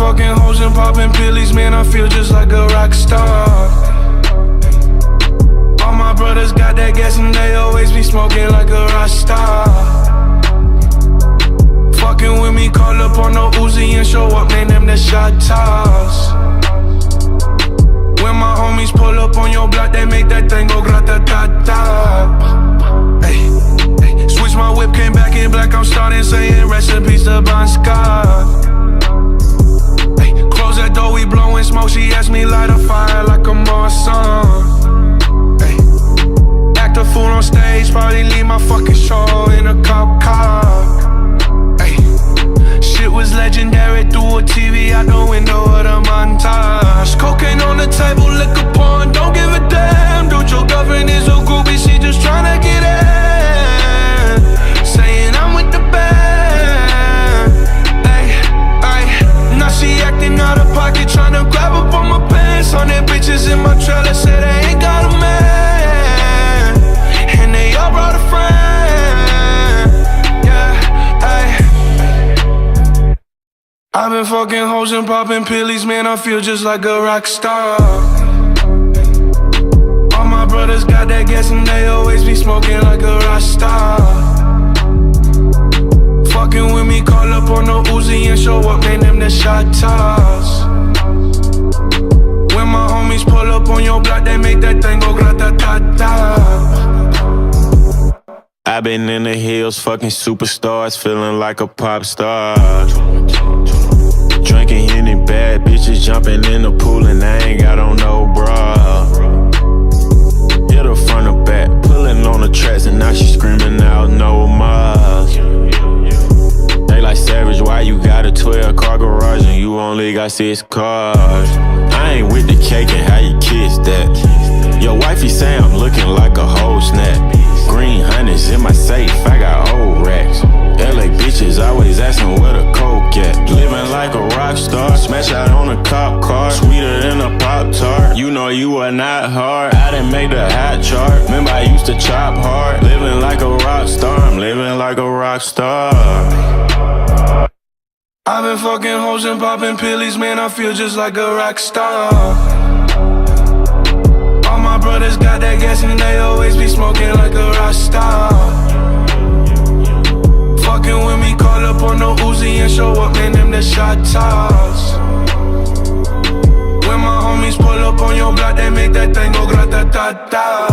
Fucking hoes and popping pillies, man, I feel just like a rock star. All my brothers got that gas and they always be smoking like a rock star. Fucking with me, call up on no Uzi and show up, man, them the shot toss. When my homies pull up on your block, they make that thing go grata-ta-ta. Ay, ay. Switch my whip, came back in black, I'm starting saying recipes to Bon Scott. Close that door, we blowing smoke. She asked me light a fire like a Marsan. Ay. Act a fool on stage, probably leave my fucking show in a cop car. Ay. Shit was legendary, through a TV out the window of the montage. Cocaine on the table, liquor porn, don't give a damn. Dude, your girlfriend is a groupie, she just tryna get in. Saying I'm with the band. Ay, ay. Now she acting out of pocket, tryna grab up on my pants. 100 bitches in my trailer, say they ain't got a man, and they all brought a friend. Yeah, ay. I've been fucking hoes and popping pillies, man, I feel just like a rock star. All my brothers got that gas and they always be smoking like a rock star. Fucking with me, call up on no Uzi and show up, man, them the shot toss. When my homies pull up on your block, they make that thing go grata-ta-ta. I've been in the hills, fucking superstars, feeling like a pop star. Drinking any bad bitches, jumping in the pool and I ain't got on no bra. Hit her front or back, pulling on the tracks and now she screaming out no more. They like Savage, why you got a 12-car garage and you only got 6 cars? I ain't with the cake and how you kiss that. Your wifey say I'm looking like a whole snap. Green hundreds in my safe, I got old racks. LA bitches always asking where the coke at. Living like a rock star, smash out on a cop car. Sweeter than a Pop-Tart, you know you are not hard. I done made the hot chart, remember I used to chop hard. Living like a rock star, I'm living like a rock star. I've been fucking hoes and popping pillies, man, I feel just like a rock star. All my brothers got that gas and they always be smoking like a rock star. Fucking with me, call up on no Uzi and show up, man, them the shot toss. When my homies pull up on your block, they make that thing go grata-ta-ta.